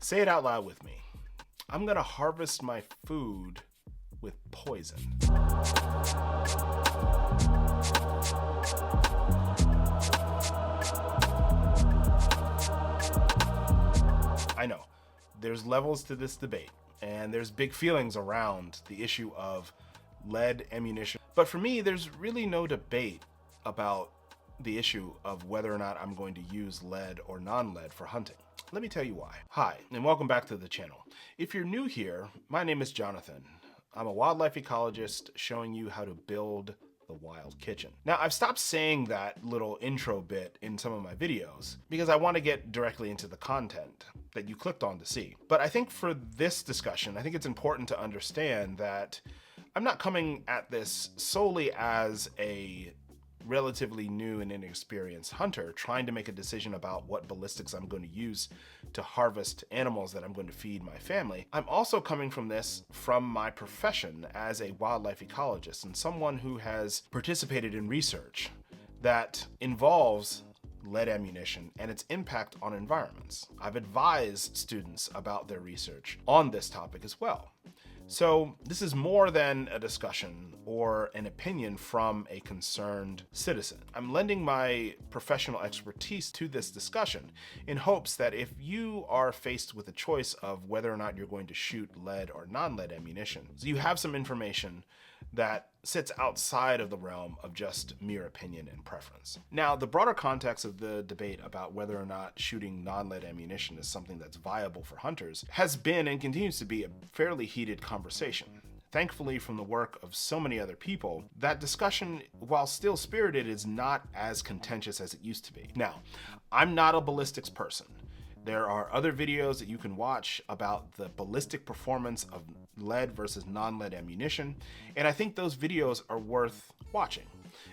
Say it out loud with me. I'm gonna harvest my food with poison. I know, there's levels to this debate, and there's big feelings around the issue of lead ammunition. But for me, there's really no debate about the issue of whether or not I'm going to use lead or non-lead for hunting. Let me tell you why. Hi, and welcome back to the channel. If you're new here, my name is Jonathan. I'm a wildlife ecologist showing you how to build the wild kitchen. Now, I've stopped saying that little intro bit in some of my videos because I want to get directly into the content that you clicked on to see. But I think for this discussion, I think it's important to understand that I'm not coming at this solely as a relatively new and inexperienced hunter trying to make a decision about what ballistics I'm going to use to harvest animals that I'm going to feed my family. I'm also coming from this from my profession as a wildlife ecologist and someone who has participated in research that involves lead ammunition and its impact on environments. I've advised students about their research on this topic as well. So this is more than a discussion or an opinion from a concerned citizen. I'm lending my professional expertise to this discussion in hopes that if you are faced with a choice of whether or not you're going to shoot lead or non-lead ammunition, so you have some information that sits outside of the realm of just mere opinion and preference. Now, the broader context of the debate about whether or not shooting non-lead ammunition is something that's viable for hunters has been and continues to be a fairly heated conversation. Thankfully, from the work of so many other people, that discussion, while still spirited, is not as contentious as it used to be. Now, I'm not a ballistics person. There are other videos that you can watch about the ballistic performance of lead versus non-lead ammunition, and I think those videos are worth watching.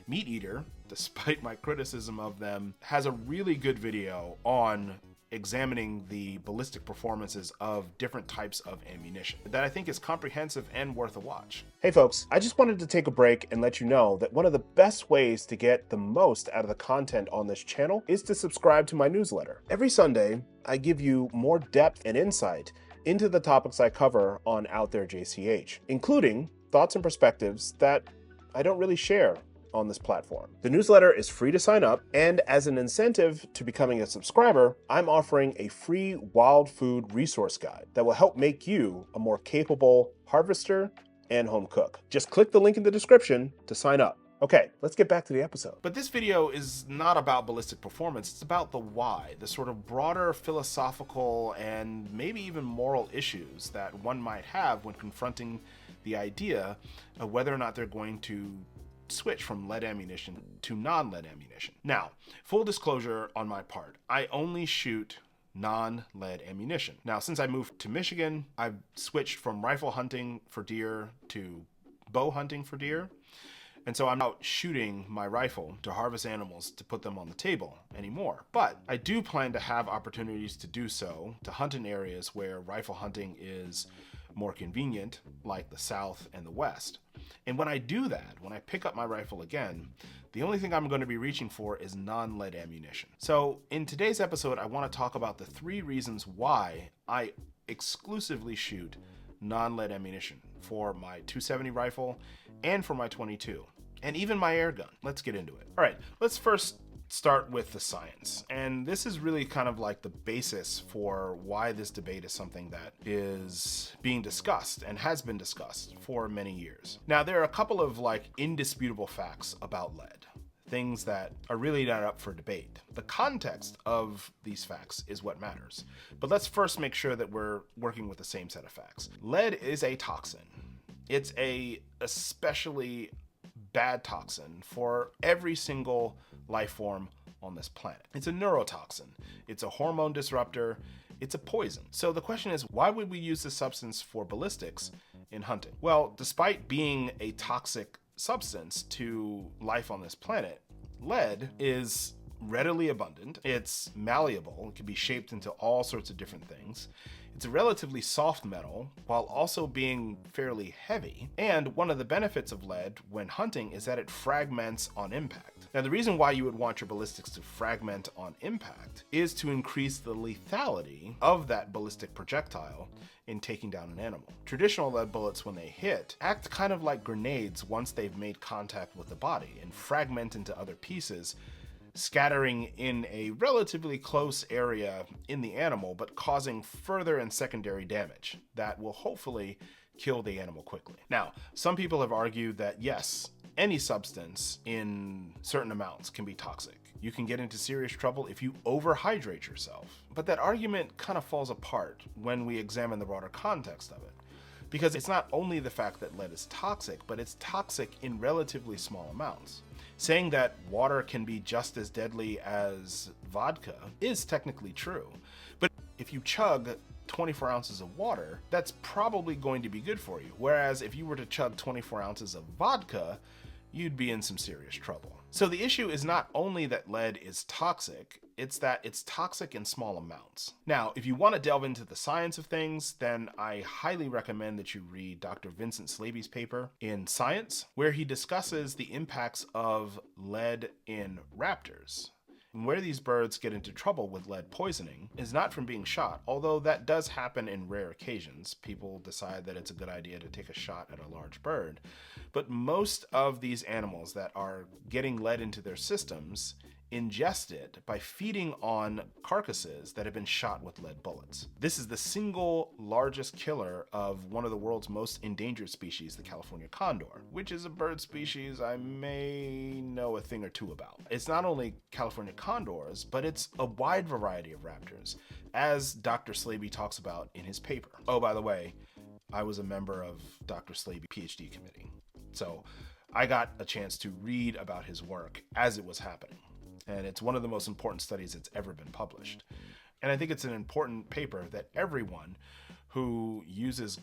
Meat Eater, despite my criticism of them, has a really good video on examining the ballistic performances of different types of ammunition that I think is comprehensive and worth a watch. Hey folks, I just wanted to take a break and let you know that one of the best ways to get the most out of the content on this channel is to subscribe to my newsletter. Every Sunday, I give you more depth and insight into the topics I cover on Out There JCH, including thoughts and perspectives that I don't really share on this platform. The newsletter is free to sign up, and as an incentive to becoming a subscriber, I'm offering a free wild food resource guide that will help make you a more capable harvester and home cook. Just click the link in the description to sign up. Okay, let's get back to the episode. But this video is not about ballistic performance, it's about the why, the sort of broader philosophical and maybe even moral issues that one might have when confronting the idea of whether or not they're going to switch from lead ammunition to non-lead ammunition. Now, full disclosure on my part, I only shoot non-lead ammunition. Now, since I moved to Michigan, I've switched from rifle hunting for deer to bow hunting for deer. And so I'm not shooting my rifle to harvest animals to put them on the table anymore. But I do plan to have opportunities to do so, to hunt in areas where rifle hunting is more convenient, like the South and the West. And when I do that, when I pick up my rifle again, the only thing I'm going to be reaching for is non-lead ammunition. So in today's episode, I want to talk about the 3 reasons why I exclusively shoot non-lead ammunition for my .270 rifle and for my .22, and even my air gun. Let's get into it. All right, let's first start with the science. And this is really kind of like the basis for why this debate is something that is being discussed and has been discussed for many years. Now, there are a couple of indisputable facts about lead, things that are really not up for debate. The context of these facts is what matters. But let's first make sure that we're working with the same set of facts. Lead is a toxin. It's a especially bad toxin for every single life form on this planet. It's a neurotoxin. It's a hormone disruptor. It's a poison. So the question is, why would we use this substance for ballistics in hunting? Well, despite being a toxic substance to life on this planet, lead is readily abundant. It's malleable. It can be shaped into all sorts of different things. It's a relatively soft metal while also being fairly heavy. And one of the benefits of lead when hunting is that it fragments on impact. Now, the reason why you would want your ballistics to fragment on impact is to increase the lethality of that ballistic projectile in taking down an animal. Traditional lead bullets, when they hit, act kind of like grenades once they've made contact with the body and fragment into other pieces, scattering in a relatively close area in the animal, but causing further and secondary damage that will hopefully kill the animal quickly. Now, some people have argued that yes, any substance in certain amounts can be toxic. You can get into serious trouble if you overhydrate yourself. But that argument kind of falls apart when we examine the broader context of it. Because it's not only the fact that lead is toxic, but it's toxic in relatively small amounts. Saying that water can be just as deadly as vodka is technically true. But if you chug 24 ounces of water, that's probably going to be good for you. Whereas if you were to chug 24 ounces of vodka, you'd be in some serious trouble. So the issue is not only that lead is toxic, it's that it's toxic in small amounts. Now, if you want to delve into the science of things, then I highly recommend that you read Dr. Vincent Slaby's paper in Science, where he discusses the impacts of lead in raptors. And where these birds get into trouble with lead poisoning is not from being shot, although that does happen in rare occasions. People decide that it's a good idea to take a shot at a large bird. But most of these animals that are getting lead into their systems ingest it by feeding on carcasses that have been shot with lead bullets. This is the single largest killer of one of the world's most endangered species, the California condor, which is a bird species I may know a thing or two about. It's not only California condors, but it's a wide variety of raptors, as Dr. Slaby talks about in his paper. Oh, by the way, I was a member of Dr. Slaby's PhD committee, so I got a chance to read about his work as it was happening. And it's one of the most important studies that's ever been published. And I think it's an important paper that everyone who uses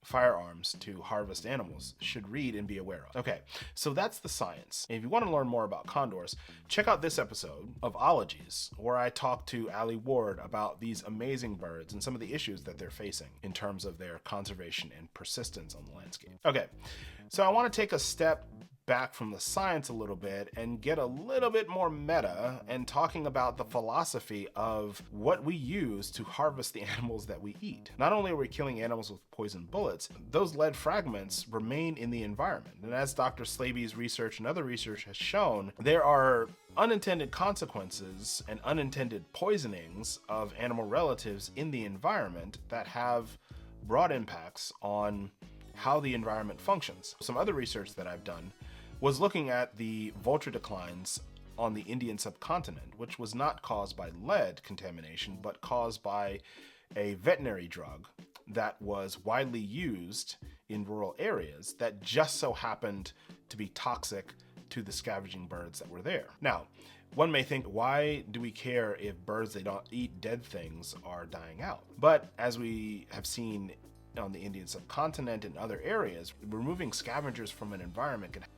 firearms to harvest animals should read and be aware of. Okay, so that's the science. And if you want to learn more about condors, check out this episode of Ologies, where I talk to Ali Ward about these amazing birds and some of the issues that they're facing in terms of their conservation and persistence on the landscape. Okay, so I want to take a step back from the science a little bit and get a little bit more meta and talking about the philosophy of what we use to harvest the animals that we eat. Not only are we killing animals with poison bullets, those lead fragments remain in the environment. And as Dr. Slaby's research and other research has shown, there are unintended consequences and unintended poisonings of animal relatives in the environment that have broad impacts on how the environment functions. Some other research that I've done was looking at the vulture declines on the Indian subcontinent, which was not caused by lead contamination, but caused by a veterinary drug that was widely used in rural areas that just so happened to be toxic to the scavenging birds that were there. Now, one may think, why do we care if birds that don't eat dead things are dying out? But as we have seen on the Indian subcontinent and other areas, removing scavengers from an environment can have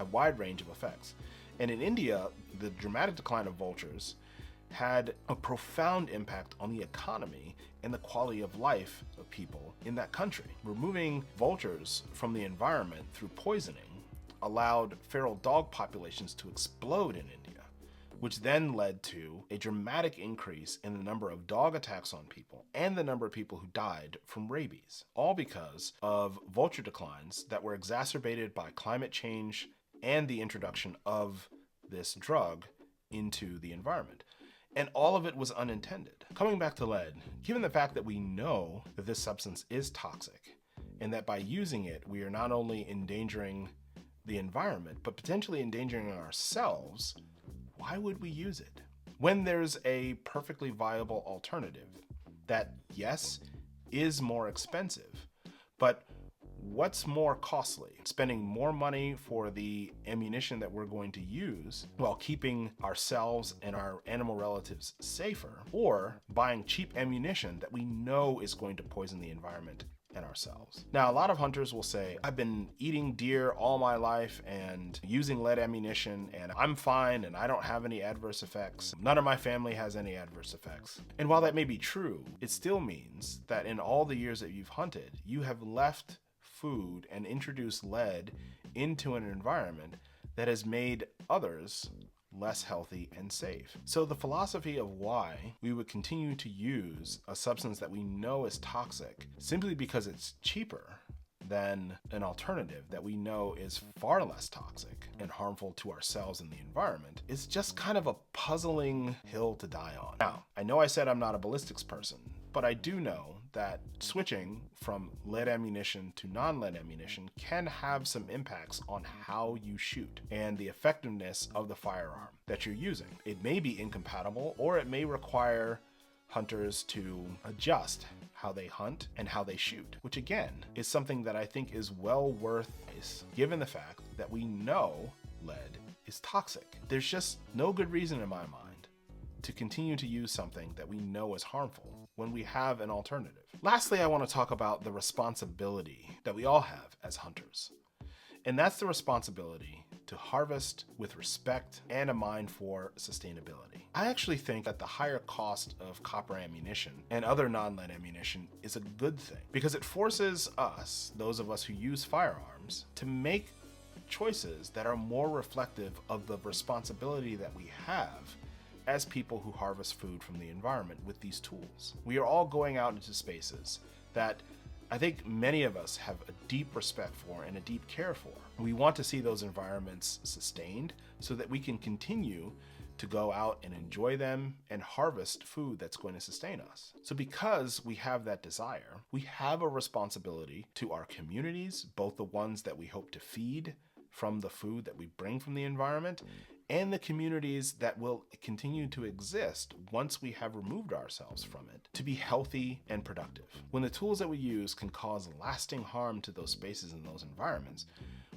a wide range of effects. And in India, the dramatic decline of vultures had a profound impact on the economy and the quality of life of people in that country. Removing vultures from the environment through poisoning allowed feral dog populations to explode in India, which then led to a dramatic increase in the number of dog attacks on people and the number of people who died from rabies, all because of vulture declines that were exacerbated by climate change and the introduction of this drug into the environment. And all of it was unintended. Coming back to lead, given the fact that we know that this substance is toxic and that by using it, we are not only endangering the environment, but potentially endangering ourselves, why would we use it? When there's a perfectly viable alternative that, yes, is more expensive, but what's more costly? Spending more money for the ammunition that we're going to use while keeping ourselves and our animal relatives safer, or buying cheap ammunition that we know is going to poison the environment and ourselves? Now, a lot of hunters will say, I've been eating deer all my life and using lead ammunition, and I'm fine and I don't have any adverse effects. None of my family has any adverse effects. And while that may be true, it still means that in all the years that you've hunted, you have left food and introduced lead into an environment that has made others less healthy and safe. So the philosophy of why we would continue to use a substance that we know is toxic simply because it's cheaper than an alternative that we know is far less toxic and harmful to ourselves and the environment is just kind of a puzzling hill to die on. Now, I know I said I'm not a ballistics person, but I do know that switching from lead ammunition to non-lead ammunition can have some impacts on how you shoot and the effectiveness of the firearm that you're using. It may be incompatible, or it may require hunters to adjust how they hunt and how they shoot, which again is something that I think is well worth it, given the fact that we know lead is toxic. There's just no good reason in my mind to continue to use something that we know is harmful when we have an alternative. Lastly, I want to talk about the responsibility that we all have as hunters. And that's the responsibility to harvest with respect and a mind for sustainability. I actually think that the higher cost of copper ammunition and other non-lead ammunition is a good thing because it forces us, those of us who use firearms, to make choices that are more reflective of the responsibility that we have as people who harvest food from the environment with these tools. We are all going out into spaces that I think many of us have a deep respect for and a deep care for. We want to see those environments sustained so that we can continue to go out and enjoy them and harvest food that's going to sustain us. So because we have that desire, we have a responsibility to our communities, both the ones that we hope to feed from the food that we bring from the environment, and the communities that will continue to exist once we have removed ourselves from it, to be healthy and productive. When the tools that we use can cause lasting harm to those spaces and those environments,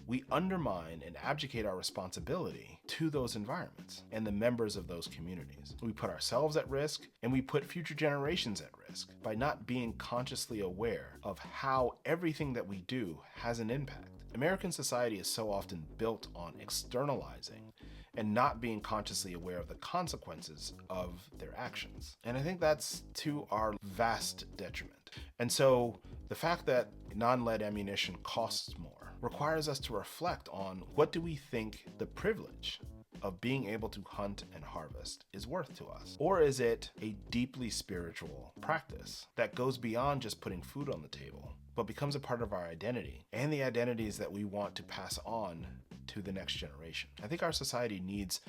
we undermine and abdicate our responsibility to those environments and the members of those communities. We put ourselves at risk and we put future generations at risk by not being consciously aware of how everything that we do has an impact. American society is so often built on externalizing and not being consciously aware of the consequences of their actions. And I think that's to our vast detriment. And so the fact that non-lead ammunition costs more requires us to reflect on what do we think the privilege of being able to hunt and harvest is worth to us? Or is it a deeply spiritual practice that goes beyond just putting food on the table, but becomes a part of our identity and the identities that we want to pass on to the next generation? I think our society needs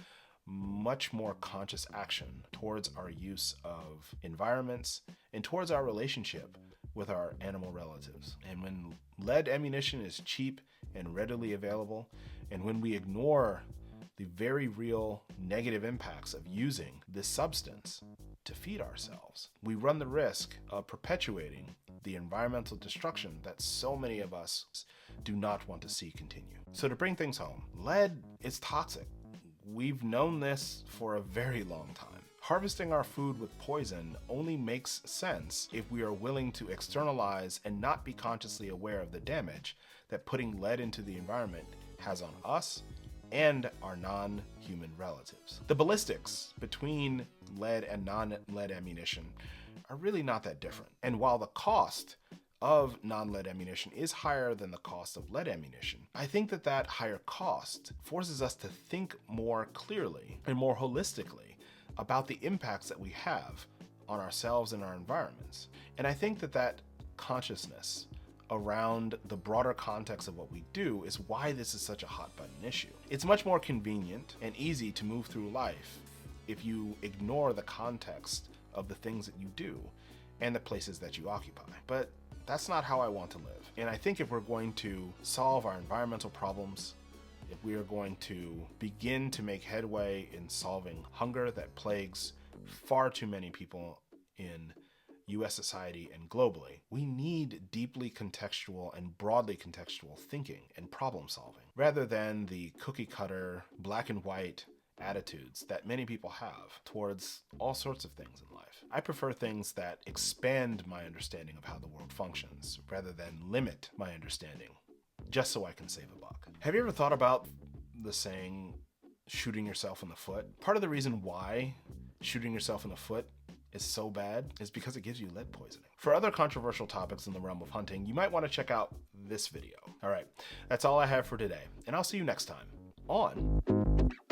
much more conscious action towards our use of environments and towards our relationship with our animal relatives. And when lead ammunition is cheap and readily available, and when we ignore the very real negative impacts of using this substance to feed ourselves, we run the risk of perpetuating the environmental destruction that so many of us do not want to see continue. So to bring things home, lead is toxic. We've known this for a very long time. Harvesting our food with poison only makes sense if we are willing to externalize and not be consciously aware of the damage that putting lead into the environment has on us and our non-human relatives. The ballistics between lead and non-lead ammunition are really not that different. And while the cost of non-lead ammunition is higher than the cost of lead ammunition, I think that that higher cost forces us to think more clearly and more holistically about the impacts that we have on ourselves and our environments. And I think that that consciousness around the broader context of what we do is why this is such a hot button issue. It's much more convenient and easy to move through life if you ignore the context of the things that you do and the places that you occupy. But that's not how I want to live. And I think if we're going to solve our environmental problems, if we are going to begin to make headway in solving hunger that plagues far too many people in US society and globally, we need deeply contextual and broadly contextual thinking and problem solving, rather than the cookie cutter, black and white attitudes that many people have towards all sorts of things in life. I prefer things that expand my understanding of how the world functions, rather than limit my understanding just so I can save a buck. Have you ever thought about the saying, shooting yourself in the foot? Part of the reason why shooting yourself in the foot is so bad is because it gives you lead poisoning. For other controversial topics in the realm of hunting, you might want to check out this video. All right, that's all I have for today, and I'll see you next time on.